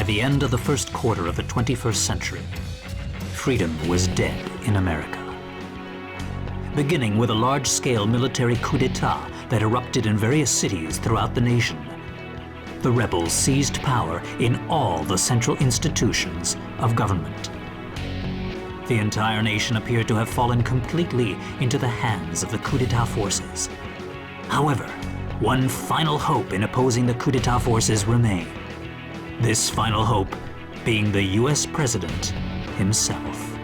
the end of the first quarter of the 21st century, freedom was dead in America. Beginning with a large-scale military coup d'etat that erupted in various cities throughout the nation, the rebels seized power in all the central institutions of government. The entire nation appeared to have fallen completely into the hands of the coup d'etat forces. However, one final hope in opposing the coup d'etat forces remained. This final hope being the US President himself.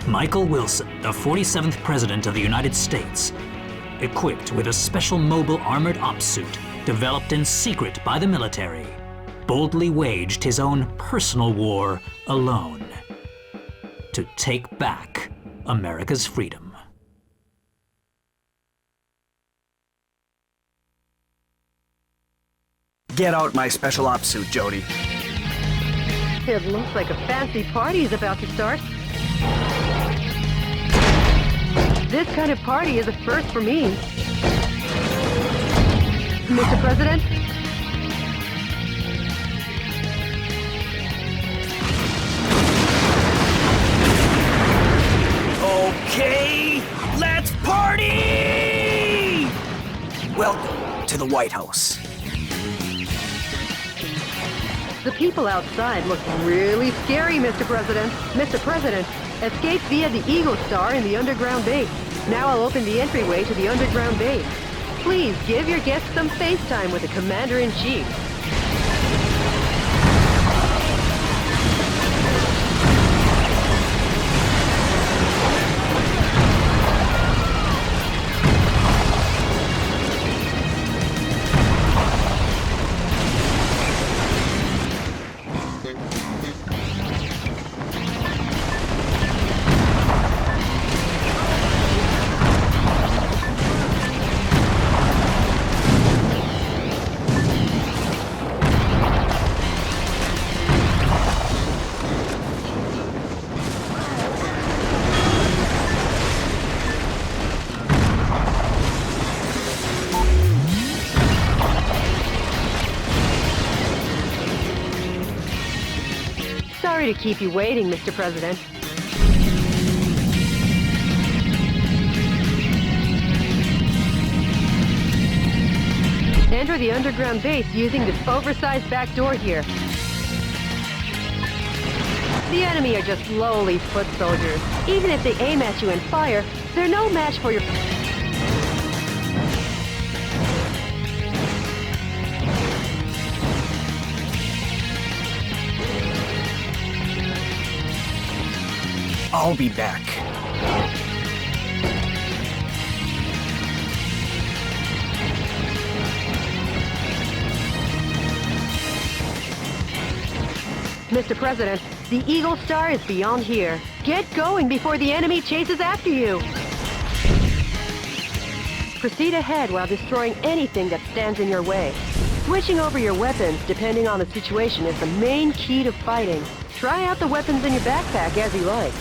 Michael Wilson, the 47th President of the United States, equipped with a special mobile armored ops suit developed in secret by the military, boldly waged his own personal war alone to take back America's freedom. Get out my special ops suit, Jody. It looks like a fancy party is about to start. This kind of party is a first for me. Mr. President? Okay, let's party! Welcome to the White House. The people outside look really scary, Mr. President. Mr. President, escape via the Eagle Star in the underground base. Now I'll open the entryway to the underground base. Please give your guests some face time with the Commander-in-Chief. Sorry to keep you waiting, Mr. President. Enter the underground base using this oversized back door here. The enemy are just lowly foot soldiers. Even if they aim at you and fire, they're no match for your... I'll be back. Mr. President, the Eagle Star is beyond here. Get going before the enemy chases after you. Proceed ahead while destroying anything that stands in your way. Switching over your weapons, depending on the situation, is the main key to fighting. Try out the weapons in your backpack as you like.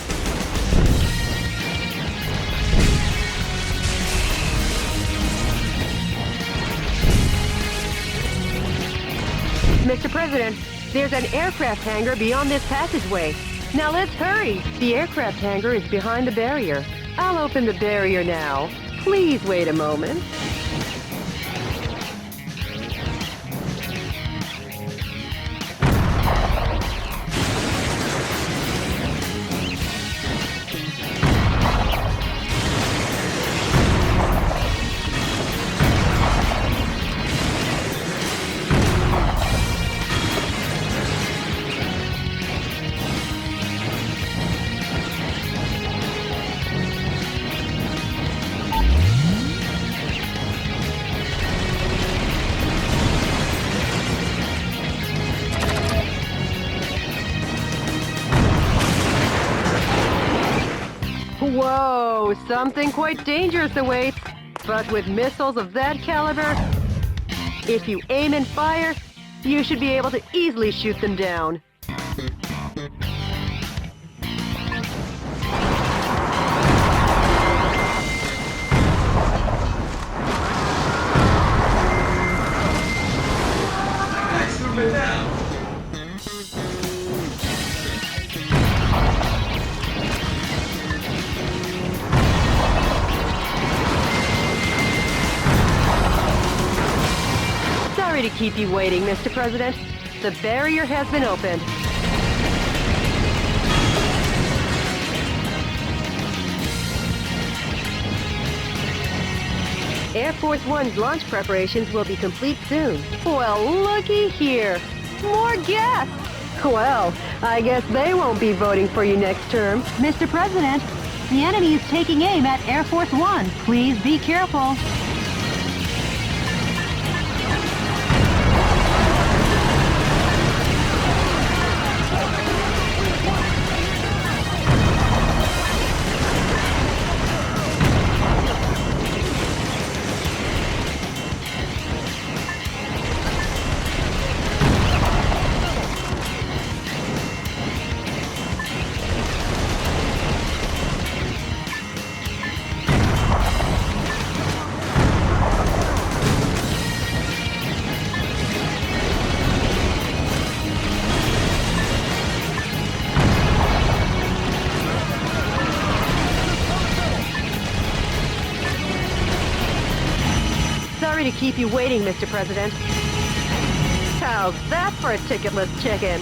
Mr. President, there's an aircraft hangar beyond this passageway. Now let's hurry. The aircraft hangar is behind the barrier. I'll open the barrier now. Please wait a moment. Whoa, something quite dangerous awaits. But with missiles of that caliber, if you aim and fire, you should be able to easily shoot them down. Nice movement down. to keep you waiting, Mr. President. The barrier has been opened. Air Force One's launch preparations will be complete soon. Well, looky here. More guests! Well, I guess they won't be voting for you next term. Mr. President, the enemy is taking aim at Air Force One. Please be careful. Sorry to keep you waiting, Mr. President. How's that for a ticketless check-in?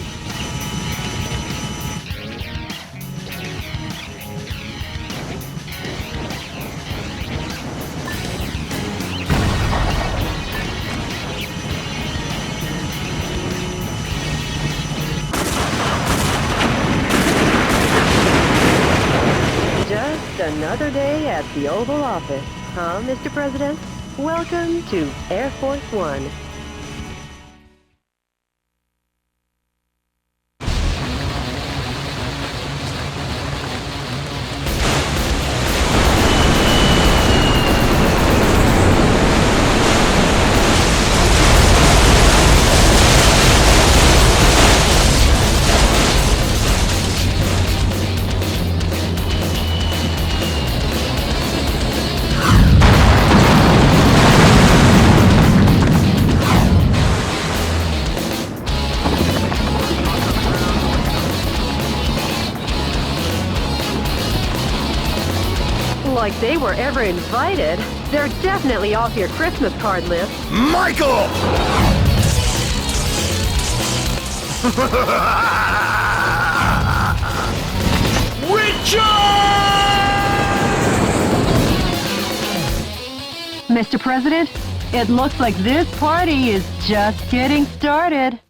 Just another day at the Oval Office, huh, Mr. President? Welcome to Air Force One. Like they were ever invited. They're definitely off your Christmas card list. Michael! Mr. President, it looks like this party is just getting started.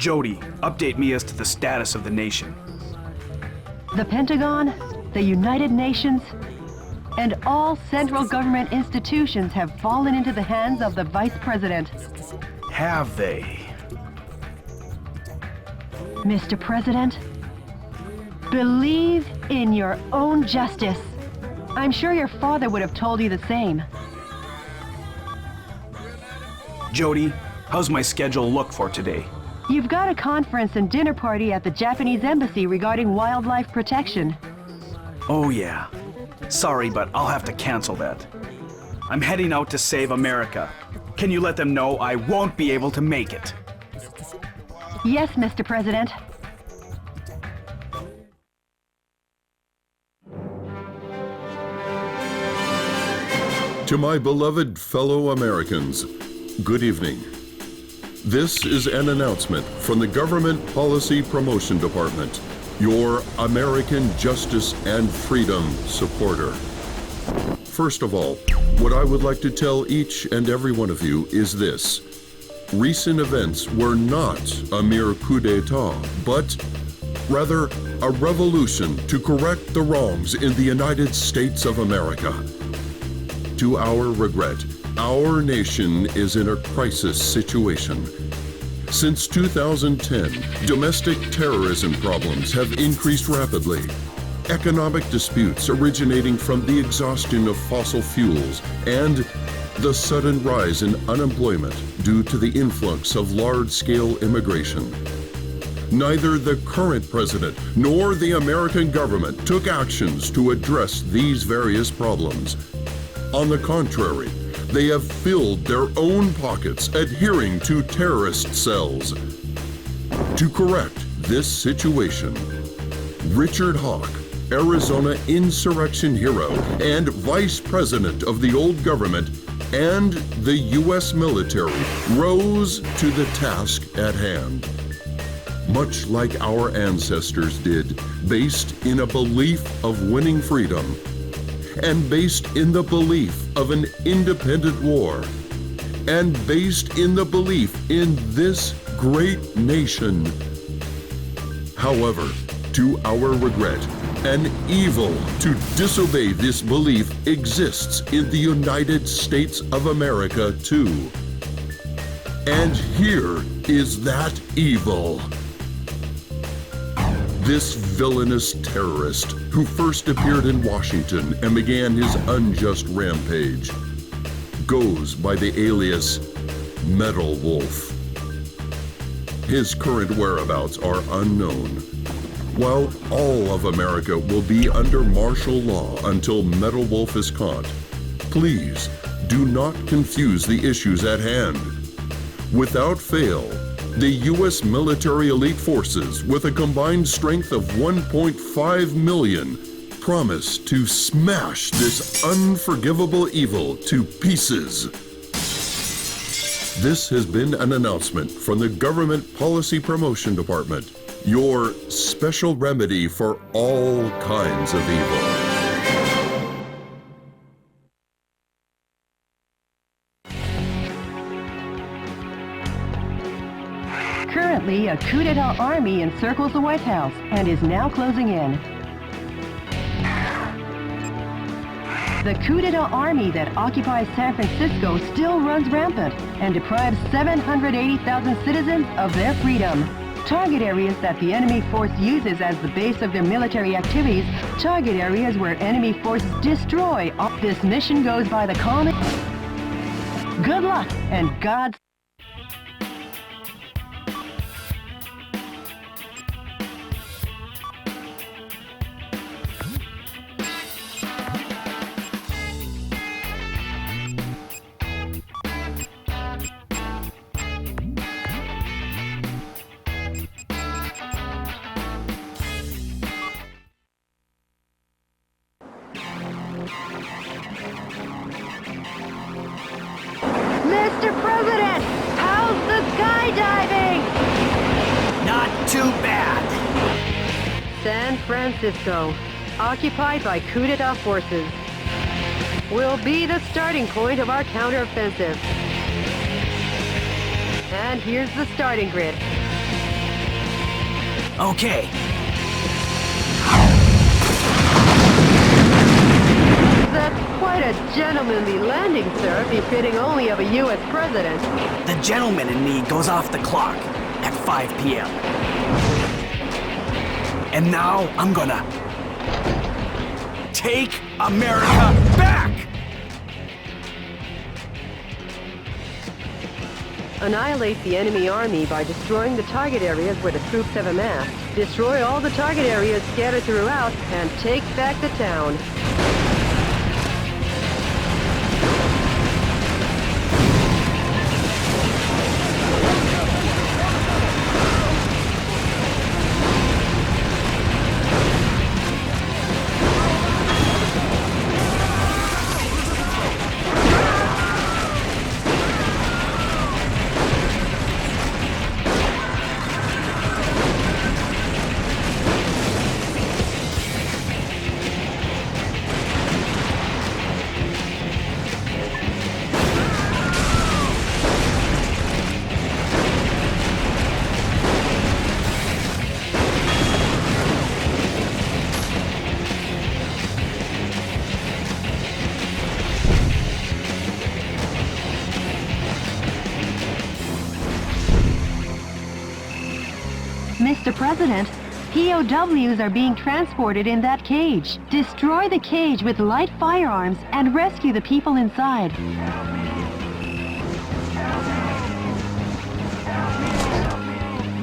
Jody, update me as to the status of the nation. The Pentagon, the United Nations, and all central government institutions have fallen into the hands of the Vice President. Have they? Mr. President, believe in your own justice. I'm sure your father would have told you the same. Jody, how's my schedule look for today? You've got a conference and dinner party at the Japanese embassy regarding wildlife protection. Oh yeah. Sorry, but I'll have to cancel that. I'm heading out to save America. Can you let them know I won't be able to make it? Yes, Mr. President. To my beloved fellow Americans, good evening. This is an announcement from the Government Policy Promotion Department, your American justice and freedom supporter. First of all, what I would like to tell each and every one of you is this. Recent events were not a mere coup d'etat, but rather a revolution to correct the wrongs in the United States of America. To our regret, our nation is in a crisis situation. Since 2010, domestic terrorism problems have increased rapidly. Economic disputes originating from the exhaustion of fossil fuels and the sudden rise in unemployment due to the influx of large-scale immigration. neither the current president nor the American government took actions to address these various problems. On the contrary, they have filled their own pockets adhering to terrorist cells. To correct this situation, Richard Hawk, Arizona insurrection hero and vice president of the old government, and the U.S. military rose to the task at hand. Much like our ancestors did, based in a belief of winning freedom, and based in the belief of an independent war, and based in the belief in this great nation. However, to our regret, an evil to disobey this belief exists in the United States of America too. And here is that evil. This villainous terrorist who first appeared in Washington and began his unjust rampage goes by the alias Metal Wolf. His current whereabouts are unknown. While all of America will be under martial law until Metal Wolf is caught, please do not confuse the issues at hand. Without fail, the U.S. military elite forces, with a combined strength of 1.5 million, promise to smash this unforgivable evil to pieces. This has been an announcement from the Government Policy Promotion Department, your special remedy for all kinds of evil. Currently, a coup d'etat army encircles the White House and is now closing in. The coup d'etat army that occupies San Francisco still runs rampant and deprives 780,000 citizens of their freedom. Target areas that the enemy force uses as the base of their military activities, target areas where enemy forces destroy. This mission goes by the common. Good luck and God's. Mr. President, how's the skydiving? Not too bad. San Francisco, occupied by coup d'etat forces, will be the starting point of our counteroffensive. And here's the starting grid. Okay. That's quite a gentlemanly landing, sir, befitting only of a U.S. president. The gentleman in me goes off the clock at 5 p.m. And now I'm gonna take America back! Annihilate the enemy army by destroying the target areas where the troops have amassed. Destroy all the target areas scattered throughout, and take back the town. Mr. President, POWs are being transported in that cage. Destroy the cage with light firearms and rescue the people inside.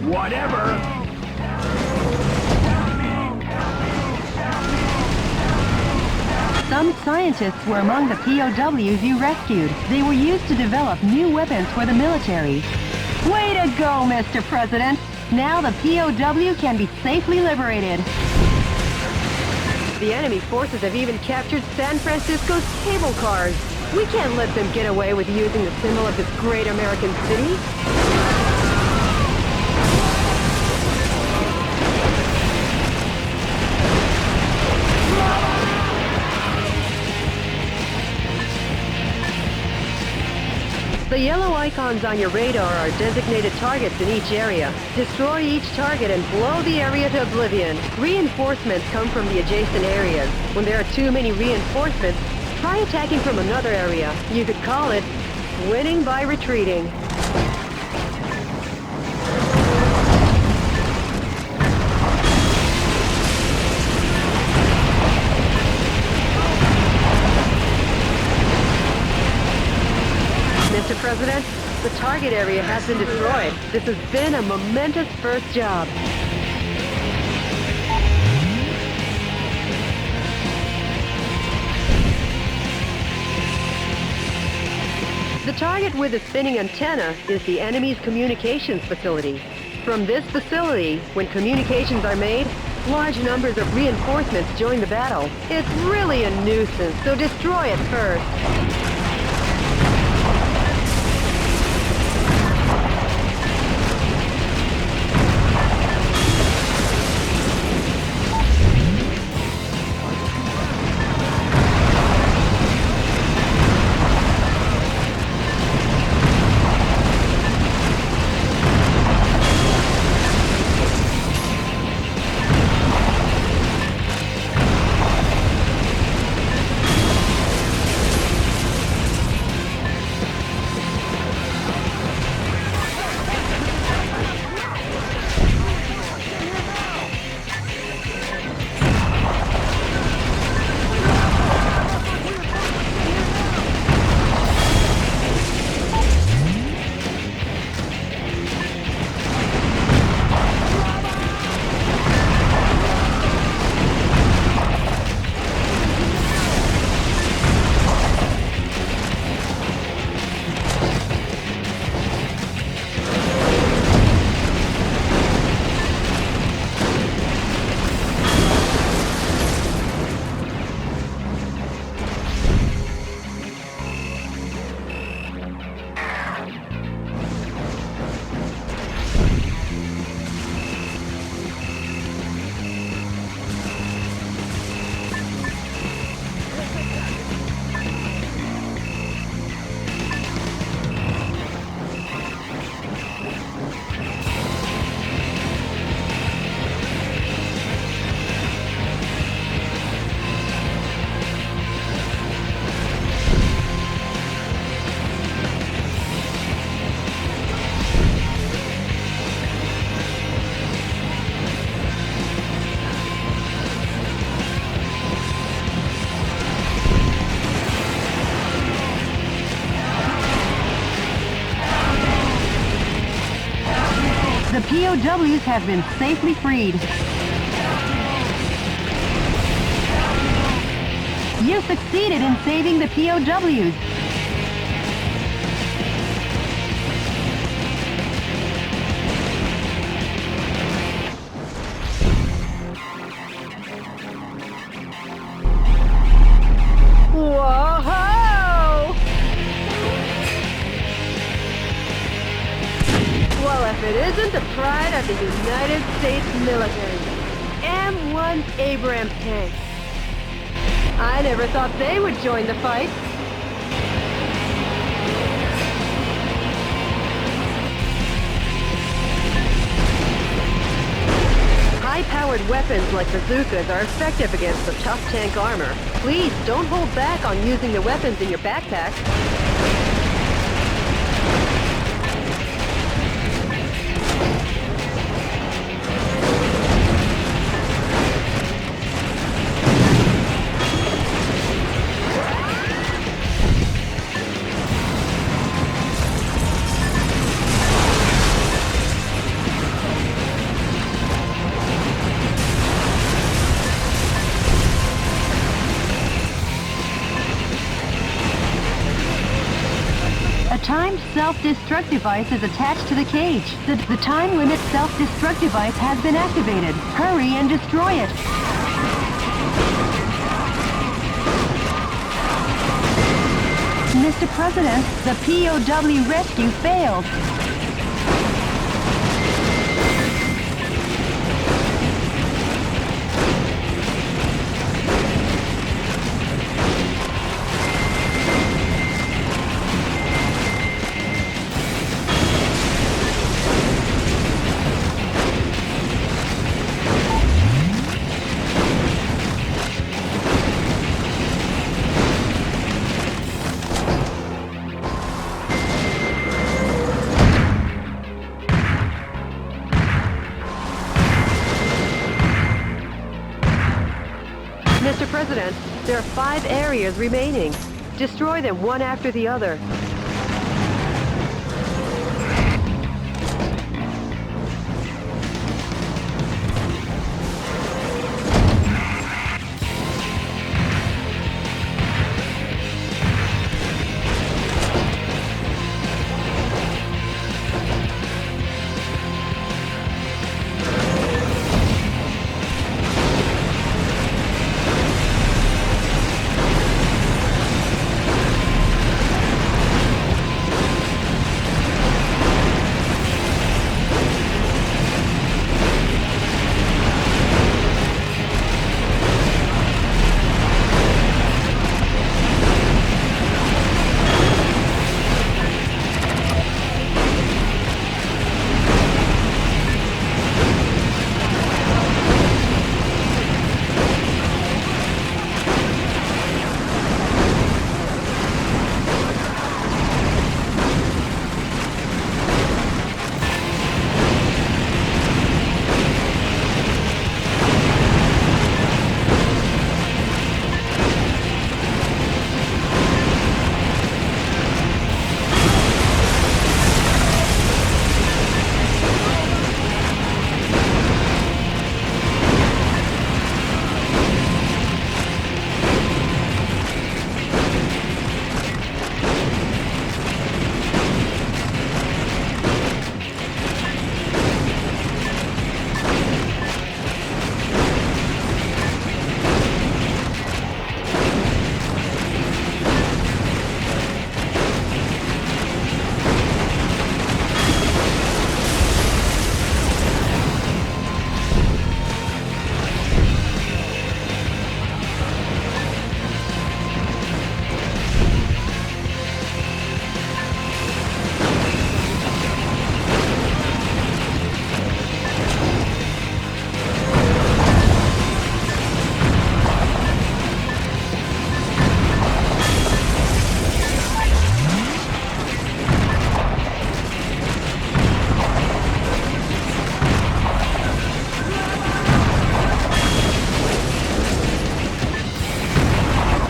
Whatever! Some scientists were among the POWs you rescued. They were used to develop new weapons for the military. Way to go, Mr. President! Now the POW can be safely liberated. The enemy forces have even captured San Francisco's cable cars. We can't let them get away with using the symbol of this great American city. The yellow icons on your radar are designated targets in each area. Destroy each target and blow the area to oblivion. Reinforcements come from the adjacent areas. When there are too many reinforcements, try attacking from another area. You could call it winning by retreating. Mr. President, the target area has been destroyed. This has been a momentous first job. The target with the spinning antenna is the enemy's communications facility. From this facility, when communications are made, large numbers of reinforcements join the battle. It's really a nuisance, so destroy it first. The POWs have been safely freed. You succeeded in saving the POWs. Whoa! Well, if it isn't the pride of the United States military, M1 Abrams tanks. I never thought they would join the fight. High-powered weapons like bazookas are effective against the tough tank armor. Please don't hold back on using the weapons in your backpack. self-destruct device is attached to the cage. The time limit self-destruct device has been activated. Hurry and destroy it. Mr. President, the POW rescue failed. Mr. President, there are 5 areas remaining. Destroy them one after the other.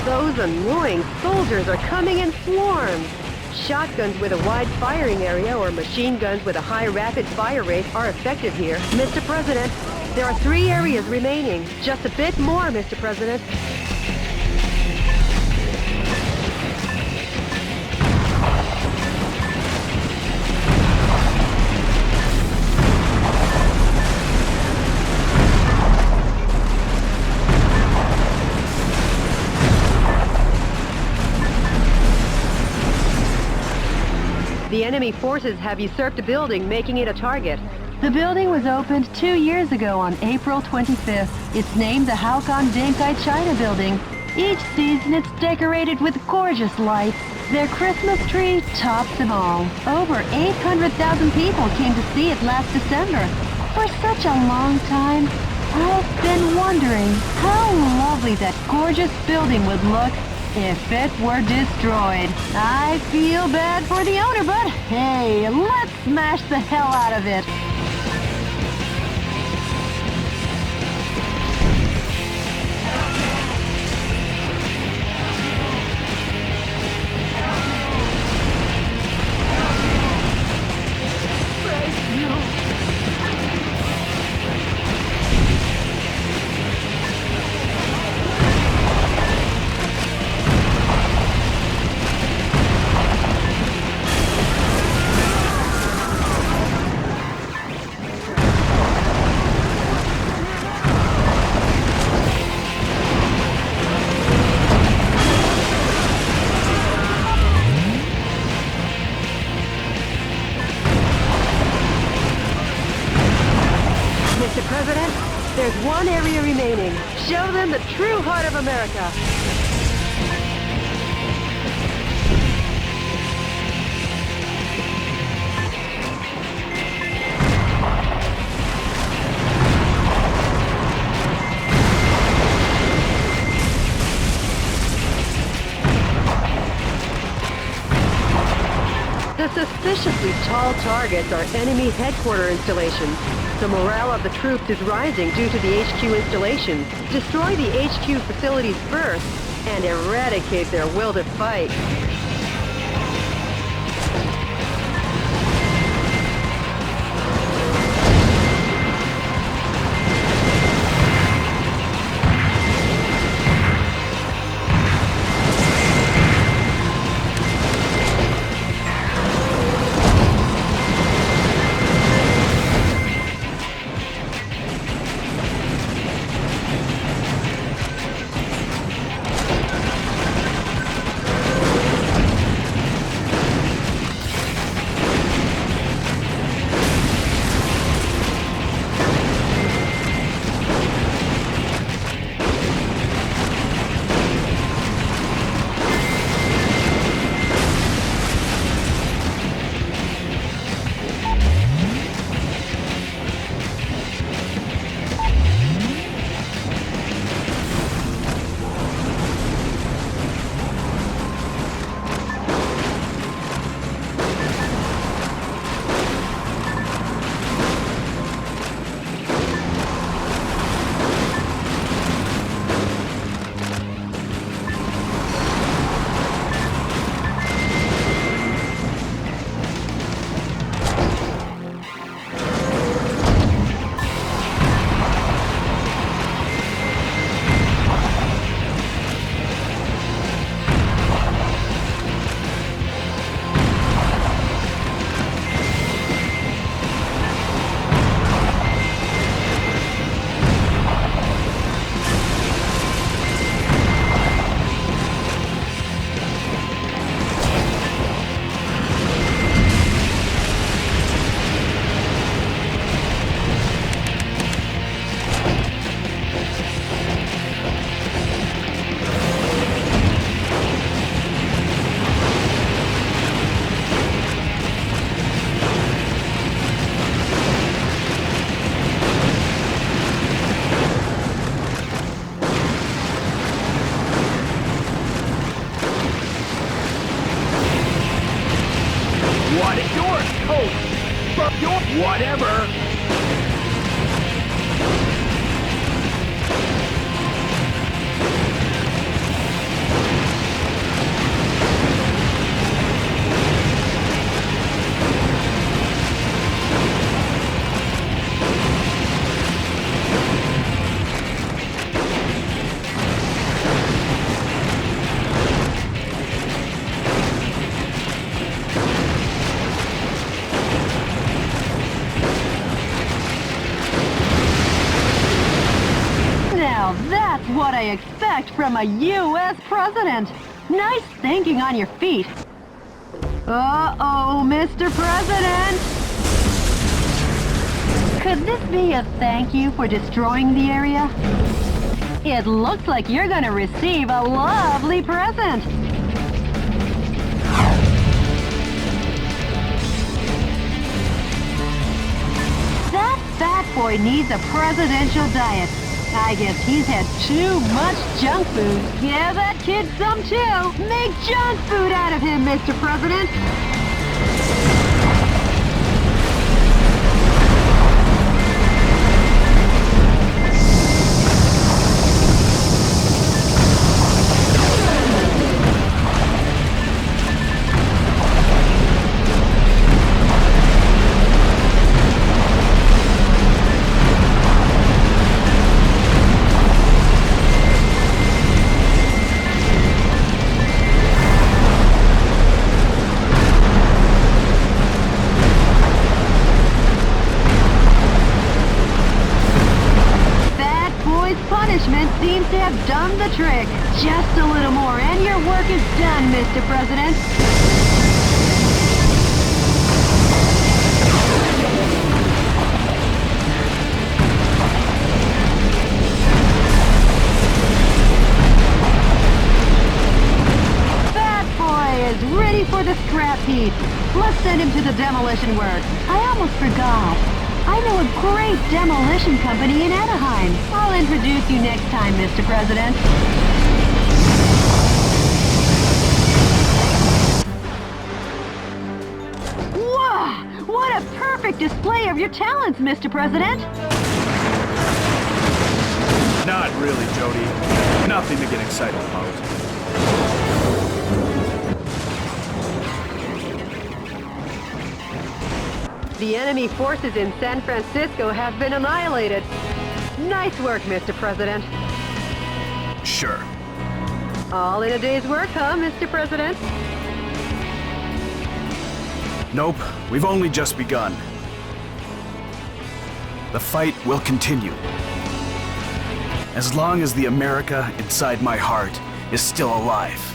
Those annoying soldiers are coming in swarms. Shotguns with a wide firing area or machine guns with a high rapid fire rate are effective here. Mr. President, there are 3 areas remaining. Just a bit more, Mr. President. The enemy forces have usurped a building, making it a target. The building was opened 2 years ago on April 25th. It's named the Haokon Denkai China Building. Each season it's decorated with gorgeous lights. Their Christmas tree tops them all. Over 800,000 people came to see it last December. For such a long time, I've been wondering how lovely that gorgeous building would look if it were destroyed. I feel bad for the owner, but hey, let's smash the hell out of it. Mr. President. There's one area remaining. Show them the true heart of America. The suspiciously tall targets are enemy headquarter installations. The morale of the troops is rising due to the HQ installations. Destroy the HQ facilities first and eradicate their will to fight. What is yours, coach? But your whatever. Now that's what I expect from a U.S. president. Nice thinking on your feet. Uh-oh, Mr. President! Could this be a thank you for destroying the area? It looks like you're gonna receive a lovely present. That fat boy needs a presidential diet. I guess he's had too much junk food. Give that kid some too. Make junk food out of him, Mr. President. Seems to have done the trick. Just a little more and your work is done, Mr. President. send him to the demolition work. I almost forgot. I know a great demolition company in Anaheim. I'll introduce you next time, Mr. President. Wow! What a perfect display of your talents, Mr. President! Not really, Jody. Nothing to get excited about. The enemy forces in San Francisco have been annihilated. Nice work, Mr. President. Sure. All in a day's work, huh, Mr. President? Nope, we've only just begun. The fight will continue. As long as the America inside my heart is still alive.